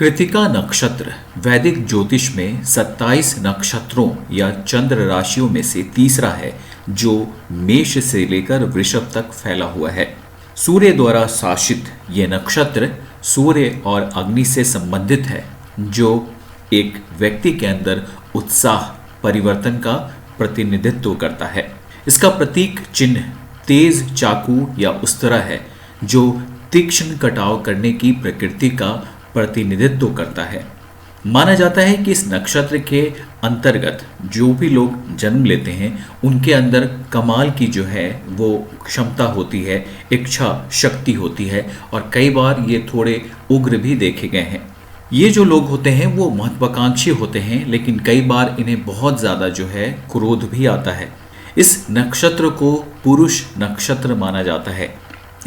कृतिका नक्षत्र वैदिक ज्योतिष में 27 नक्षत्रों या चंद्र राशियों में से तीसरा है, जो मेष से लेकर वृषभ तक फैला हुआ है। सूर्य द्वारा शासित ये नक्षत्र सूर्य और अग्नि से संबंधित है, जो एक व्यक्ति के अंदर उत्साह परिवर्तन का प्रतिनिधित्व करता है। इसका प्रतीक चिन्ह तेज चाकू या उस्तरा है, जो तीक्ष्ण कटाव करने की प्रकृति का प्रतिनिधित्व करता है। माना जाता है कि इस नक्षत्र के अंतर्गत जो भी लोग जन्म लेते हैं, उनके अंदर कमाल की जो है वो क्षमता होती है, इच्छा शक्ति होती है, और कई बार ये थोड़े उग्र भी देखे गए हैं। ये जो लोग होते हैं वो महत्वाकांक्षी होते हैं, लेकिन कई बार इन्हें बहुत ज़्यादा जो है क्रोध भी आता है। इस नक्षत्र को पुरुष नक्षत्र माना जाता है,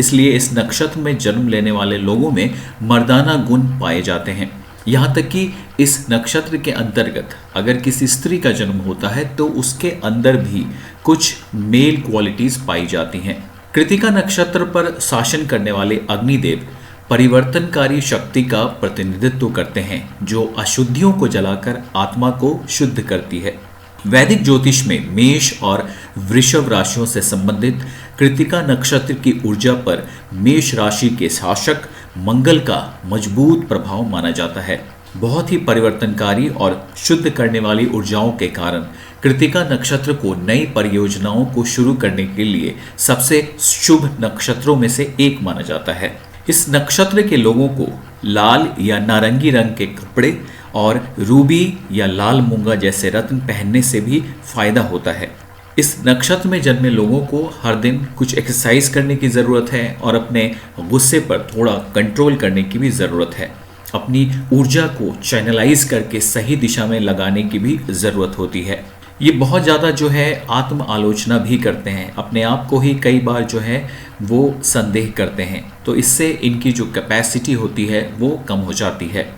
इसलिए इस नक्षत्र में जन्म लेने वाले लोगों में मर्दाना गुण पाए जाते हैं। यहाँ तक कि इस नक्षत्र के अंतर्गत अगर किसी स्त्री का जन्म होता है तो उसके अंदर भी कुछ मेल क्वालिटीज पाई जाती हैं। कृतिका नक्षत्र पर शासन करने वाले अग्निदेव परिवर्तनकारी शक्ति का प्रतिनिधित्व करते हैं, जो अशुद्धियों को जलाकर आत्मा को शुद्ध करती है। वैदिक ज्योतिष में मेष और वृषभ राशियों से संबंधित कृतिका नक्षत्र की ऊर्जा पर मेष राशि के शासक मंगल का मजबूत प्रभाव माना जाता है। बहुत ही परिवर्तनकारी और शुद्ध करने वाली ऊर्जाओं के कारण कृतिका नक्षत्र को नई परियोजनाओं को शुरू करने के लिए सबसे शुभ नक्षत्रों में से एक माना जाता है। इस नक्षत्र के लोगों को लाल या नारंगी रंग के कपड़े और रूबी या लाल मूंगा जैसे रत्न पहनने से भी फायदा होता है। इस नक्षत्र में जन्मे लोगों को हर दिन कुछ एक्सरसाइज करने की ज़रूरत है और अपने गुस्से पर थोड़ा कंट्रोल करने की भी ज़रूरत है। अपनी ऊर्जा को चैनलाइज करके सही दिशा में लगाने की भी ज़रूरत होती है। ये बहुत ज़्यादा जो है आत्म आलोचना भी करते हैं, अपने आप को ही कई बार जो है वो संदेह करते हैं, तो इससे इनकी जो कैपेसिटी होती है वो कम हो जाती है।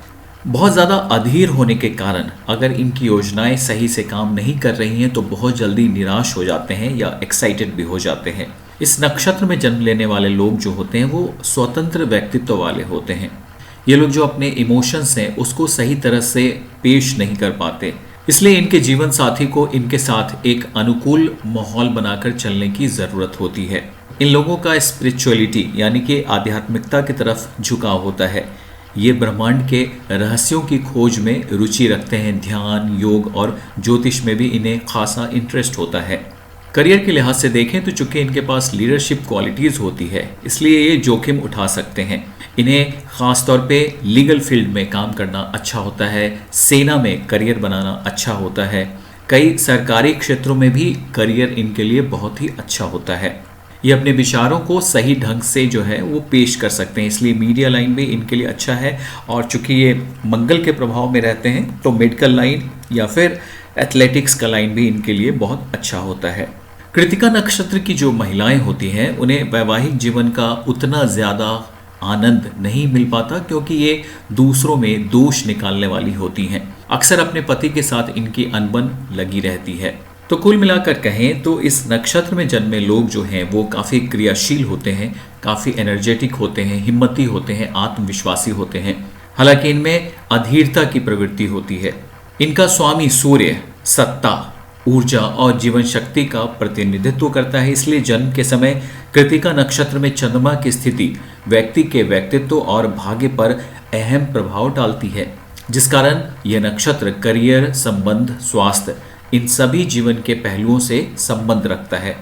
बहुत ज़्यादा अधीर होने के कारण अगर इनकी योजनाएं सही से काम नहीं कर रही हैं तो बहुत जल्दी निराश हो जाते हैं या एक्साइटेड भी हो जाते हैं। इस नक्षत्र में जन्म लेने वाले लोग जो होते हैं वो स्वतंत्र व्यक्तित्व वाले होते हैं। ये लोग जो अपने इमोशंस हैं उसको सही तरह से पेश नहीं कर पाते, इसलिए इनके जीवन साथी को इनके साथ एक अनुकूल माहौल बनाकर चलने की ज़रूरत होती है। इन लोगों का स्पिरिचुअलिटी यानी कि आध्यात्मिकता की तरफ झुकाव होता है। ये ब्रह्मांड के रहस्यों की खोज में रुचि रखते हैं। ध्यान, योग और ज्योतिष में भी इन्हें खासा इंटरेस्ट होता है। करियर के लिहाज से देखें तो चूंकि इनके पास लीडरशिप क्वालिटीज़ होती है, इसलिए ये जोखिम उठा सकते हैं। इन्हें ख़ास तौर पे लीगल फील्ड में काम करना अच्छा होता है, सेना में करियर बनाना अच्छा होता है, कई सरकारी क्षेत्रों में भी करियर इनके लिए बहुत ही अच्छा होता है। ये अपने विचारों को सही ढंग से जो है वो पेश कर सकते हैं, इसलिए मीडिया लाइन भी इनके लिए अच्छा है। और चूंकि ये मंगल के प्रभाव में रहते हैं तो मेडिकल लाइन या फिर एथलेटिक्स का लाइन भी इनके लिए बहुत अच्छा होता है। कृतिका नक्षत्र की जो महिलाएं होती हैं उन्हें वैवाहिक जीवन का उतना ज़्यादा आनंद नहीं मिल पाता, क्योंकि ये दूसरों में दोष निकालने वाली होती हैं। अक्सर अपने पति के साथ इनकी अनबन लगी रहती है। तो कुल मिलाकर कहें तो इस नक्षत्र में जन्मे लोग जो हैं वो काफ़ी क्रियाशील होते हैं, काफ़ी एनर्जेटिक होते हैं, हिम्मती होते हैं, आत्मविश्वासी होते हैं। हालांकि इनमें अधीरता की प्रवृत्ति होती है। इनका स्वामी सूर्य सत्ता, ऊर्जा और जीवन शक्ति का प्रतिनिधित्व करता है, इसलिए जन्म के समय कृतिका नक्षत्र में चंद्रमा की स्थिति व्यक्ति के व्यक्तित्व और भाग्य पर अहम प्रभाव डालती है, जिस कारण यह नक्षत्र करियर, संबंध, स्वास्थ्य इन सभी जीवन के पहलुओं से संबंध रखता है।